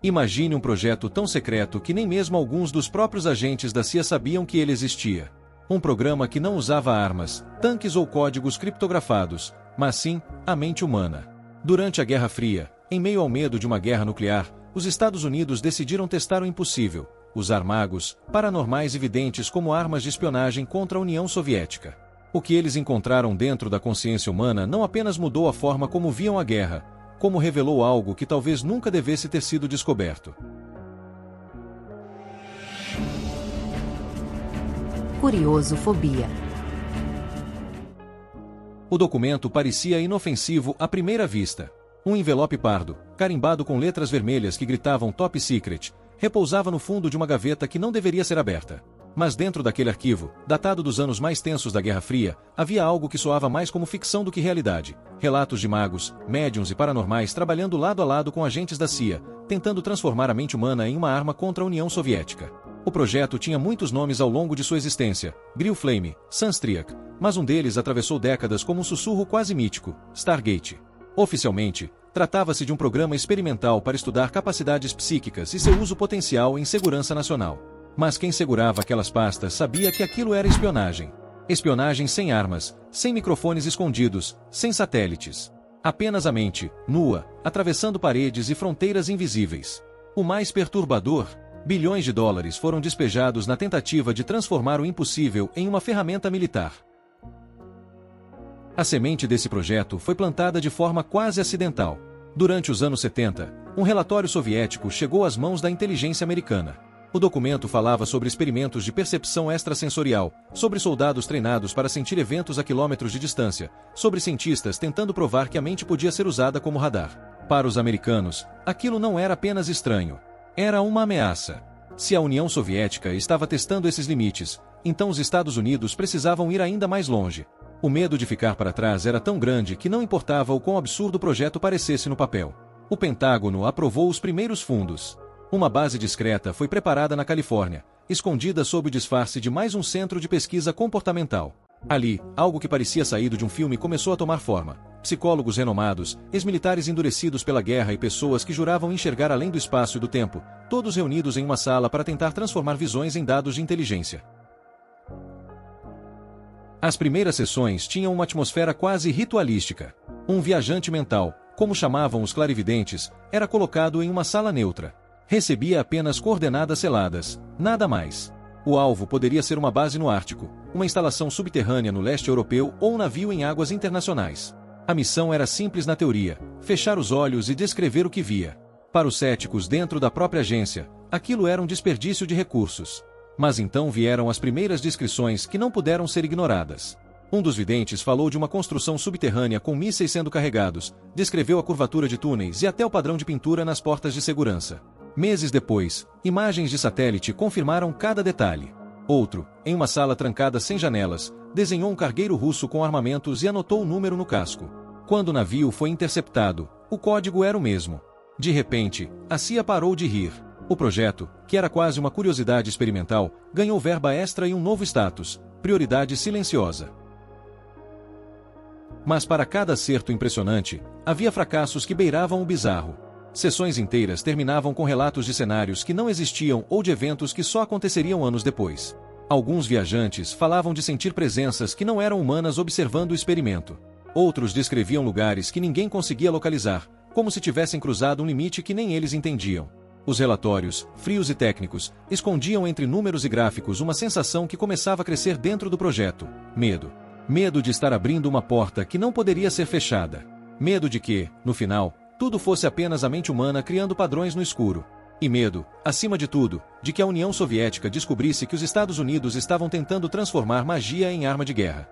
Imagine um projeto tão secreto que nem mesmo alguns dos próprios agentes da CIA sabiam que ele existia. Um programa que não usava armas, tanques ou códigos criptografados, mas sim, a mente humana. Durante a Guerra Fria, em meio ao medo de uma guerra nuclear, os Estados Unidos decidiram testar o impossível: usar magos, paranormais e videntes como armas de espionagem contra a União Soviética. O que eles encontraram dentro da consciência humana não apenas mudou a forma como viam a guerra, como revelou algo que talvez nunca devesse ter sido descoberto. Curiosofobia. O documento parecia inofensivo à primeira vista. Um envelope pardo, carimbado com letras vermelhas que gritavam Top Secret, repousava no fundo de uma gaveta que não deveria ser aberta. Mas dentro daquele arquivo, datado dos anos mais tensos da Guerra Fria, havia algo que soava mais como ficção do que realidade. Relatos de magos, médiuns e paranormais trabalhando lado a lado com agentes da CIA, tentando transformar a mente humana em uma arma contra a União Soviética. O projeto tinha muitos nomes ao longo de sua existência: Grill Flame, Sunstriak, mas um deles atravessou décadas como um sussurro quase mítico: Stargate. Oficialmente, tratava-se de um programa experimental para estudar capacidades psíquicas e seu uso potencial em segurança nacional. Mas quem segurava aquelas pastas sabia que aquilo era espionagem. Espionagem sem armas, sem microfones escondidos, sem satélites. Apenas a mente, nua, atravessando paredes e fronteiras invisíveis. O mais perturbador: bilhões de dólares foram despejados na tentativa de transformar o impossível em uma ferramenta militar. A semente desse projeto foi plantada de forma quase acidental. Durante os anos 70, um relatório soviético chegou às mãos da inteligência americana. O documento falava sobre experimentos de percepção extrasensorial, sobre soldados treinados para sentir eventos a quilômetros de distância, sobre cientistas tentando provar que a mente podia ser usada como radar. Para os americanos, aquilo não era apenas estranho. Era uma ameaça. Se a União Soviética estava testando esses limites, então os Estados Unidos precisavam ir ainda mais longe. O medo de ficar para trás era tão grande que não importava o quão absurdo o projeto parecesse no papel. O Pentágono aprovou os primeiros fundos. Uma base discreta foi preparada na Califórnia, escondida sob o disfarce de mais um centro de pesquisa comportamental. Ali, algo que parecia saído de um filme começou a tomar forma. Psicólogos renomados, ex-militares endurecidos pela guerra e pessoas que juravam enxergar além do espaço e do tempo, todos reunidos em uma sala para tentar transformar visões em dados de inteligência. As primeiras sessões tinham uma atmosfera quase ritualística. Um viajante mental, como chamavam os clarividentes, era colocado em uma sala neutra. Recebia apenas coordenadas seladas, nada mais. O alvo poderia ser uma base no Ártico, uma instalação subterrânea no leste europeu ou um navio em águas internacionais. A missão era simples na teoria: fechar os olhos e descrever o que via. Para os céticos dentro da própria agência, aquilo era um desperdício de recursos. Mas então vieram as primeiras descrições que não puderam ser ignoradas. Um dos videntes falou de uma construção subterrânea com mísseis sendo carregados, descreveu a curvatura de túneis e até o padrão de pintura nas portas de segurança. Meses depois, imagens de satélite confirmaram cada detalhe. Outro, em uma sala trancada sem janelas, desenhou um cargueiro russo com armamentos e anotou o número no casco. Quando o navio foi interceptado, o código era o mesmo. De repente, a CIA parou de rir. O projeto, que era quase uma curiosidade experimental, ganhou verba extra e um novo status: prioridade silenciosa. Mas para cada acerto impressionante, havia fracassos que beiravam o bizarro. Sessões inteiras terminavam com relatos de cenários que não existiam ou de eventos que só aconteceriam anos depois. Alguns viajantes falavam de sentir presenças que não eram humanas observando o experimento. Outros descreviam lugares que ninguém conseguia localizar, como se tivessem cruzado um limite que nem eles entendiam. Os relatórios, frios e técnicos, escondiam entre números e gráficos uma sensação que começava a crescer dentro do projeto: medo. Medo de estar abrindo uma porta que não poderia ser fechada. Medo de que, no final, tudo fosse apenas a mente humana criando padrões no escuro. E medo, acima de tudo, de que a União Soviética descobrisse que os Estados Unidos estavam tentando transformar magia em arma de guerra.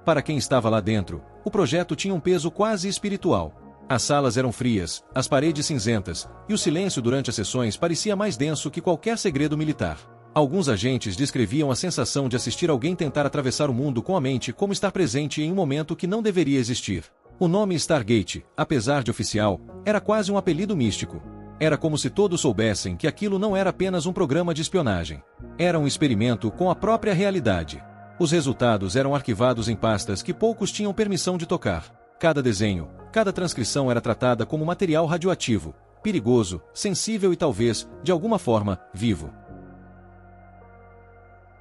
Para quem estava lá dentro, o projeto tinha um peso quase espiritual. As salas eram frias, as paredes cinzentas, e o silêncio durante as sessões parecia mais denso que qualquer segredo militar. Alguns agentes descreviam a sensação de assistir alguém tentar atravessar o mundo com a mente como estar presente em um momento que não deveria existir. O nome Stargate, apesar de oficial, era quase um apelido místico. Era como se todos soubessem que aquilo não era apenas um programa de espionagem. Era um experimento com a própria realidade. Os resultados eram arquivados em pastas que poucos tinham permissão de tocar. Cada desenho, cada transcrição era tratada como material radioativo, perigoso, sensível e talvez, de alguma forma, vivo.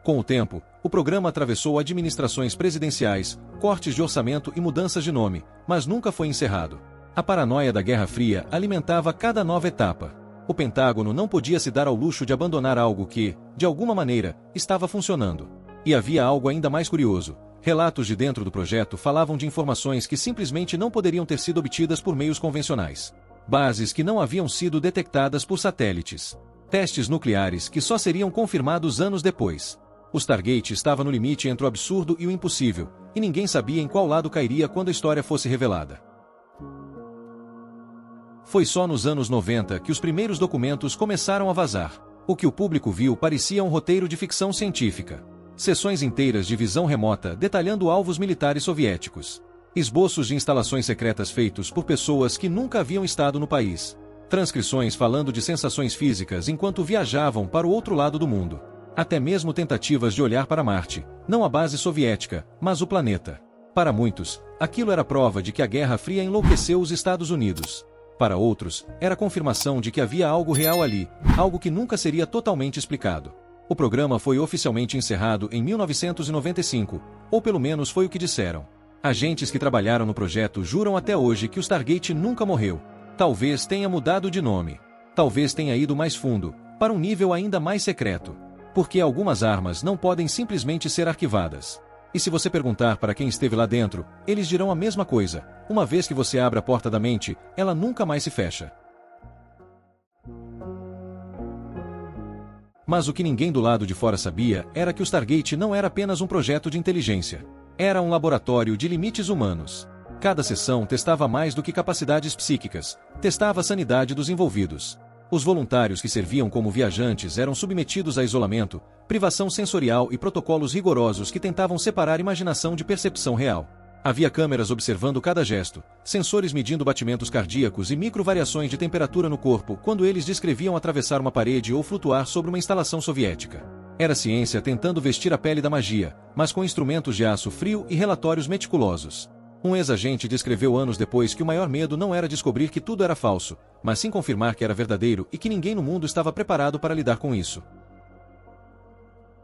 Com o tempo, o programa atravessou administrações presidenciais, cortes de orçamento e mudanças de nome, mas nunca foi encerrado. A paranoia da Guerra Fria alimentava cada nova etapa. O Pentágono não podia se dar ao luxo de abandonar algo que, de alguma maneira, estava funcionando. E havia algo ainda mais curioso. Relatos de dentro do projeto falavam de informações que simplesmente não poderiam ter sido obtidas por meios convencionais. Bases que não haviam sido detectadas por satélites. Testes nucleares que só seriam confirmados anos depois. O Stargate estava no limite entre o absurdo e o impossível, e ninguém sabia em qual lado cairia quando a história fosse revelada. Foi só nos anos 90 que os primeiros documentos começaram a vazar. O que o público viu parecia um roteiro de ficção científica. Sessões inteiras de visão remota detalhando alvos militares soviéticos. Esboços de instalações secretas feitos por pessoas que nunca haviam estado no país. Transcrições falando de sensações físicas enquanto viajavam para o outro lado do mundo. Até mesmo tentativas de olhar para Marte, não a base soviética, mas o planeta. Para muitos, aquilo era prova de que a Guerra Fria enlouqueceu os Estados Unidos. Para outros, era confirmação de que havia algo real ali, algo que nunca seria totalmente explicado. O programa foi oficialmente encerrado em 1995, ou pelo menos foi o que disseram. Agentes que trabalharam no projeto juram até hoje que o Stargate nunca morreu. Talvez tenha mudado de nome. Talvez tenha ido mais fundo, para um nível ainda mais secreto. Porque algumas armas não podem simplesmente ser arquivadas. E se você perguntar para quem esteve lá dentro, eles dirão a mesma coisa. Uma vez que você abre a porta da mente, ela nunca mais se fecha. Mas o que ninguém do lado de fora sabia era que o Stargate não era apenas um projeto de inteligência. Era um laboratório de limites humanos. Cada sessão testava mais do que capacidades psíquicas, testava a sanidade dos envolvidos. Os voluntários que serviam como viajantes eram submetidos a isolamento, privação sensorial e protocolos rigorosos que tentavam separar imaginação de percepção real. Havia câmeras observando cada gesto, sensores medindo batimentos cardíacos e microvariações de temperatura no corpo quando eles descreviam atravessar uma parede ou flutuar sobre uma instalação soviética. Era ciência tentando vestir a pele da magia, mas com instrumentos de aço frio e relatórios meticulosos. Um ex-agente descreveu anos depois que o maior medo não era descobrir que tudo era falso, mas sim confirmar que era verdadeiro e que ninguém no mundo estava preparado para lidar com isso.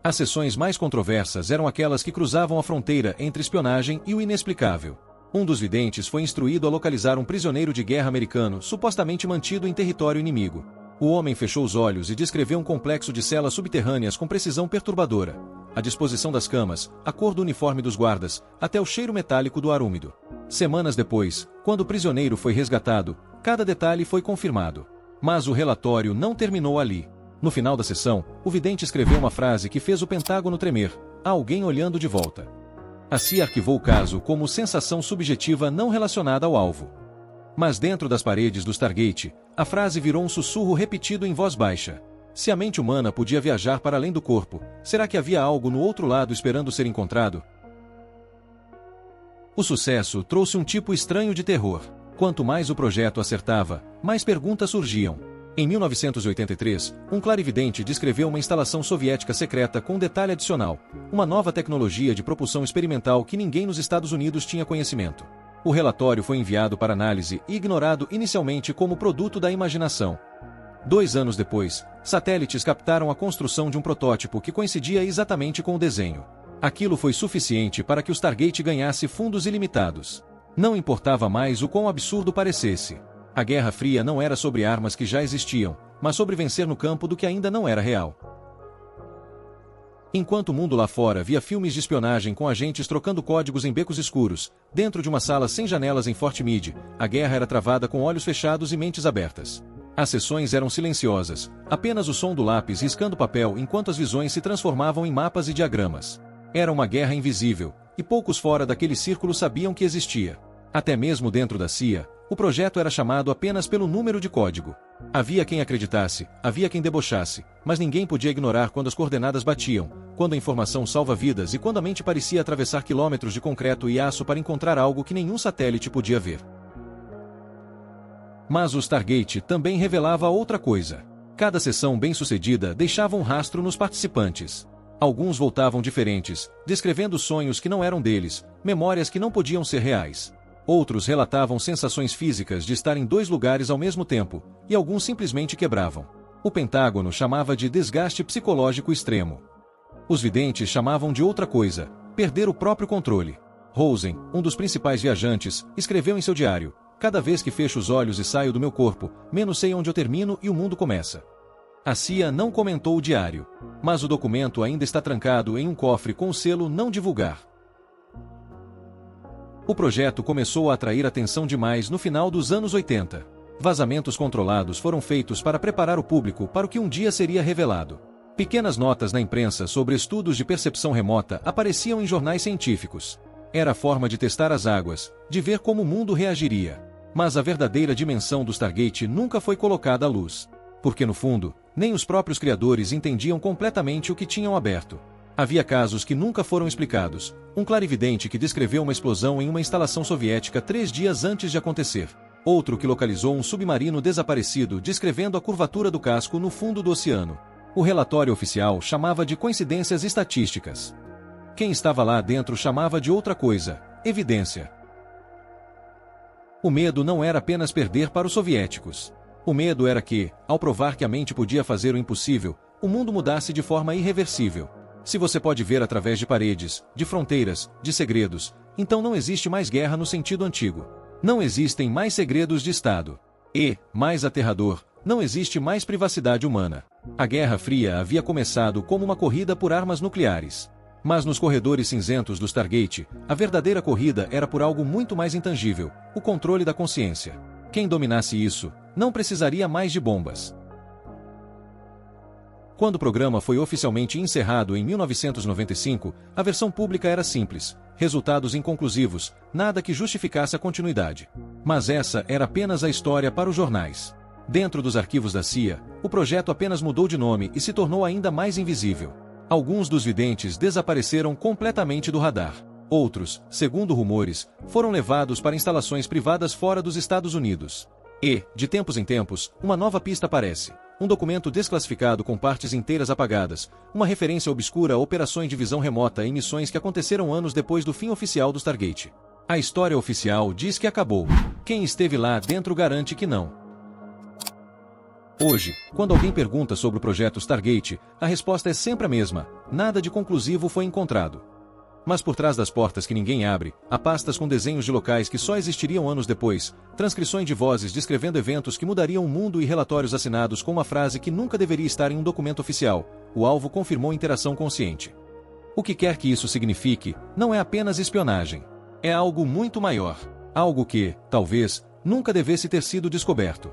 As sessões mais controversas eram aquelas que cruzavam a fronteira entre espionagem e o inexplicável. Um dos videntes foi instruído a localizar um prisioneiro de guerra americano supostamente mantido em território inimigo. O homem fechou os olhos e descreveu um complexo de celas subterrâneas com precisão perturbadora. A disposição das camas, a cor do uniforme dos guardas, até o cheiro metálico do ar úmido. Semanas depois, quando o prisioneiro foi resgatado, cada detalhe foi confirmado. Mas o relatório não terminou ali. No final da sessão, o vidente escreveu uma frase que fez o Pentágono tremer: "Há alguém olhando de volta." A CIA arquivou o caso como sensação subjetiva não relacionada ao alvo. Mas dentro das paredes do Stargate, a frase virou um sussurro repetido em voz baixa. Se a mente humana podia viajar para além do corpo, será que havia algo no outro lado esperando ser encontrado? O sucesso trouxe um tipo estranho de terror. Quanto mais o projeto acertava, mais perguntas surgiam. Em 1983, um clarividente descreveu uma instalação soviética secreta com um detalhe adicional: uma nova tecnologia de propulsão experimental que ninguém nos Estados Unidos tinha conhecimento. O relatório foi enviado para análise e ignorado inicialmente como produto da imaginação. 2 anos depois, satélites captaram a construção de um protótipo que coincidia exatamente com o desenho. Aquilo foi suficiente para que o Stargate ganhasse fundos ilimitados. Não importava mais o quão absurdo parecesse. A Guerra Fria não era sobre armas que já existiam, mas sobre vencer no campo do que ainda não era real. Enquanto o mundo lá fora via filmes de espionagem com agentes trocando códigos em becos escuros, dentro de uma sala sem janelas em Fort Meade, a guerra era travada com olhos fechados e mentes abertas. As sessões eram silenciosas, apenas o som do lápis riscando papel enquanto as visões se transformavam em mapas e diagramas. Era uma guerra invisível, e poucos fora daquele círculo sabiam que existia. Até mesmo dentro da CIA, o projeto era chamado apenas pelo número de código. Havia quem acreditasse, havia quem debochasse, mas ninguém podia ignorar quando as coordenadas batiam, quando a informação salva vidas e quando a mente parecia atravessar quilômetros de concreto e aço para encontrar algo que nenhum satélite podia ver. Mas o Stargate também revelava outra coisa. Cada sessão bem-sucedida deixava um rastro nos participantes. Alguns voltavam diferentes, descrevendo sonhos que não eram deles, memórias que não podiam ser reais. Outros relatavam sensações físicas de estar em dois lugares ao mesmo tempo, e alguns simplesmente quebravam. O Pentágono chamava de desgaste psicológico extremo. Os videntes chamavam de outra coisa, perder o próprio controle. Rosen, um dos principais viajantes, escreveu em seu diário: "Cada vez que fecho os olhos e saio do meu corpo, menos sei onde eu termino e o mundo começa." A CIA não comentou o diário, mas o documento ainda está trancado em um cofre com o selo "Não divulgar". O projeto começou a atrair atenção demais no final dos anos 80. Vazamentos controlados foram feitos para preparar o público para o que um dia seria revelado. Pequenas notas na imprensa sobre estudos de percepção remota apareciam em jornais científicos. Era a forma de testar as águas, de ver como o mundo reagiria. Mas a verdadeira dimensão do Stargate nunca foi colocada à luz. Porque no fundo, nem os próprios criadores entendiam completamente o que tinham aberto. Havia casos que nunca foram explicados. Um clarividente que descreveu uma explosão em uma instalação soviética 3 dias antes de acontecer. Outro que localizou um submarino desaparecido descrevendo a curvatura do casco no fundo do oceano. O relatório oficial chamava de coincidências estatísticas. Quem estava lá dentro chamava de outra coisa: evidência. O medo não era apenas perder para os soviéticos. O medo era que, ao provar que a mente podia fazer o impossível, o mundo mudasse de forma irreversível. Se você pode ver através de paredes, de fronteiras, de segredos, então não existe mais guerra no sentido antigo. Não existem mais segredos de Estado. E, mais aterrador, não existe mais privacidade humana. A Guerra Fria havia começado como uma corrida por armas nucleares. Mas nos corredores cinzentos do Stargate, a verdadeira corrida era por algo muito mais intangível: o controle da consciência. Quem dominasse isso, não precisaria mais de bombas. Quando o programa foi oficialmente encerrado em 1995, a versão pública era simples: resultados inconclusivos, nada que justificasse a continuidade. Mas essa era apenas a história para os jornais. Dentro dos arquivos da CIA, o projeto apenas mudou de nome e se tornou ainda mais invisível. Alguns dos videntes desapareceram completamente do radar. Outros, segundo rumores, foram levados para instalações privadas fora dos Estados Unidos. E, de tempos em tempos, uma nova pista aparece. Um documento desclassificado com partes inteiras apagadas, uma referência obscura a operações de visão remota em missões que aconteceram anos depois do fim oficial do Stargate. A história oficial diz que acabou. Quem esteve lá dentro garante que não. Hoje, quando alguém pergunta sobre o projeto Stargate, a resposta é sempre a mesma: nada de conclusivo foi encontrado. Mas por trás das portas que ninguém abre, há pastas com desenhos de locais que só existiriam anos depois, transcrições de vozes descrevendo eventos que mudariam o mundo e relatórios assinados com uma frase que nunca deveria estar em um documento oficial: o alvo confirmou interação consciente. O que quer que isso signifique, não é apenas espionagem. É algo muito maior. Algo que, talvez, nunca devesse ter sido descoberto.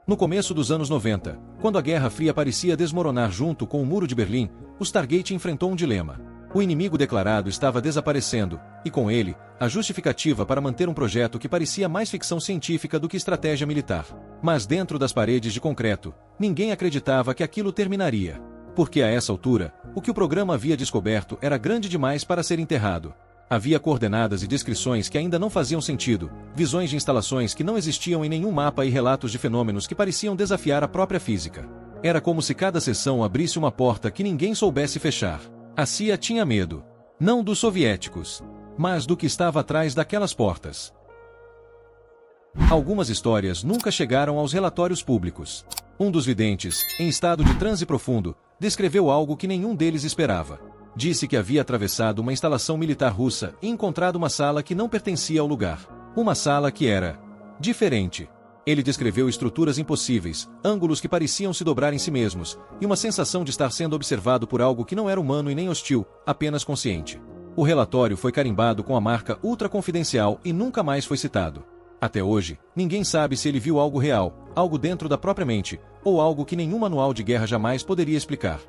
No começo dos anos 90, quando a Guerra Fria parecia desmoronar junto com o Muro de Berlim, o Stargate enfrentou um dilema. O inimigo declarado estava desaparecendo, e com ele, a justificativa para manter um projeto que parecia mais ficção científica do que estratégia militar. Mas dentro das paredes de concreto, ninguém acreditava que aquilo terminaria. Porque a essa altura, o que o programa havia descoberto era grande demais para ser enterrado. Havia coordenadas e descrições que ainda não faziam sentido, visões de instalações que não existiam em nenhum mapa e relatos de fenômenos que pareciam desafiar a própria física. Era como se cada seção abrisse uma porta que ninguém soubesse fechar. A CIA tinha medo, não dos soviéticos, mas do que estava atrás daquelas portas. Algumas histórias nunca chegaram aos relatórios públicos. Um dos videntes, em estado de transe profundo, descreveu algo que nenhum deles esperava. Disse que havia atravessado uma instalação militar russa e encontrado uma sala que não pertencia ao lugar. Uma sala que era diferente. Ele descreveu estruturas impossíveis, ângulos que pareciam se dobrar em si mesmos, e uma sensação de estar sendo observado por algo que não era humano e nem hostil, apenas consciente. O relatório foi carimbado com a marca ultra confidencial e nunca mais foi citado. Até hoje, ninguém sabe se ele viu algo real, algo dentro da própria mente, ou algo que nenhum manual de guerra jamais poderia explicar.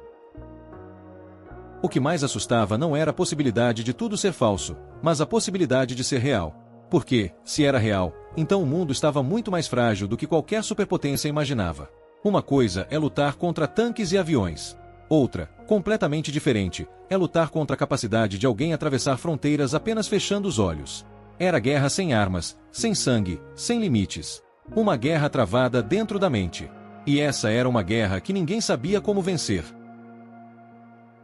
O que mais assustava não era a possibilidade de tudo ser falso, mas a possibilidade de ser real. Porque, se era real, então o mundo estava muito mais frágil do que qualquer superpotência imaginava. Uma coisa é lutar contra tanques e aviões. Outra, completamente diferente, é lutar contra a capacidade de alguém atravessar fronteiras apenas fechando os olhos. Era guerra sem armas, sem sangue, sem limites. Uma guerra travada dentro da mente. E essa era uma guerra que ninguém sabia como vencer.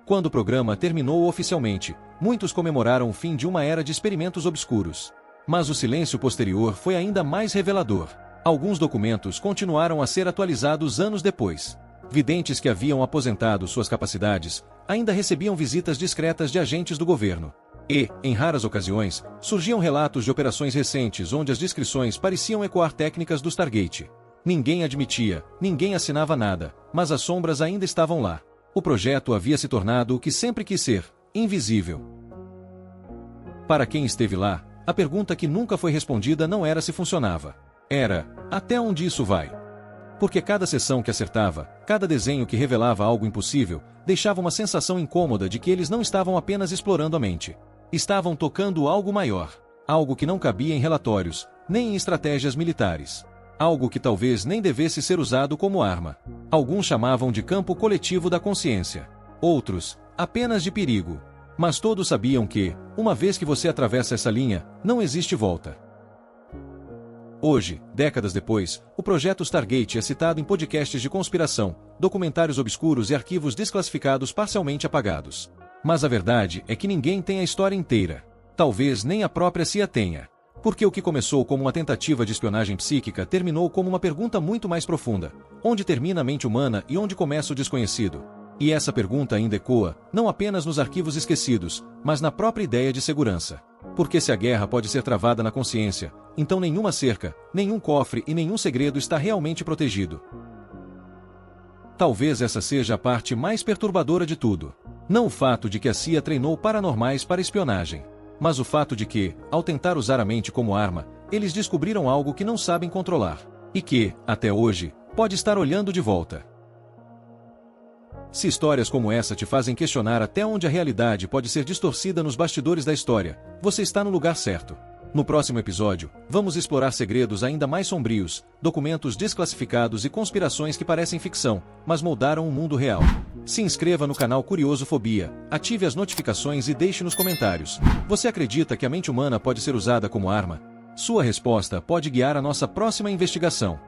Quando o programa terminou oficialmente, muitos comemoraram o fim de uma era de experimentos obscuros. Mas o silêncio posterior foi ainda mais revelador. Alguns documentos continuaram a ser atualizados anos depois. Videntes que haviam aposentado suas capacidades ainda recebiam visitas discretas de agentes do governo. E, em raras ocasiões, surgiam relatos de operações recentes onde as descrições pareciam ecoar técnicas do Stargate. Ninguém admitia, ninguém assinava nada, mas as sombras ainda estavam lá. O projeto havia se tornado o que sempre quis ser, invisível. Para quem esteve lá, a pergunta que nunca foi respondida não era se funcionava. Era, até onde isso vai? Porque cada sessão que acertava, cada desenho que revelava algo impossível, deixava uma sensação incômoda de que eles não estavam apenas explorando a mente. Estavam tocando algo maior. Algo que não cabia em relatórios, nem em estratégias militares. Algo que talvez nem devesse ser usado como arma. Alguns chamavam de campo coletivo da consciência. Outros, apenas de perigo. Mas todos sabiam que, uma vez que você atravessa essa linha, não existe volta. Hoje, décadas depois, o projeto Stargate é citado em podcasts de conspiração, documentários obscuros e arquivos desclassificados parcialmente apagados. Mas a verdade é que ninguém tem a história inteira. Talvez nem a própria CIA tenha. Porque o que começou como uma tentativa de espionagem psíquica terminou como uma pergunta muito mais profunda. Onde termina a mente humana e onde começa o desconhecido? E essa pergunta ainda ecoa, não apenas nos arquivos esquecidos, mas na própria ideia de segurança. Porque se a guerra pode ser travada na consciência, então nenhuma cerca, nenhum cofre e nenhum segredo está realmente protegido. Talvez essa seja a parte mais perturbadora de tudo. Não o fato de que a CIA treinou paranormais para espionagem, mas o fato de que, ao tentar usar a mente como arma, eles descobriram algo que não sabem controlar. E que, até hoje, pode estar olhando de volta. Se histórias como essa te fazem questionar até onde a realidade pode ser distorcida nos bastidores da história, você está no lugar certo. No próximo episódio, vamos explorar segredos ainda mais sombrios, documentos desclassificados e conspirações que parecem ficção, mas moldaram o mundo real. Se inscreva no canal Curioso Fobia, ative as notificações e deixe nos comentários. Você acredita que a mente humana pode ser usada como arma? Sua resposta pode guiar a nossa próxima investigação.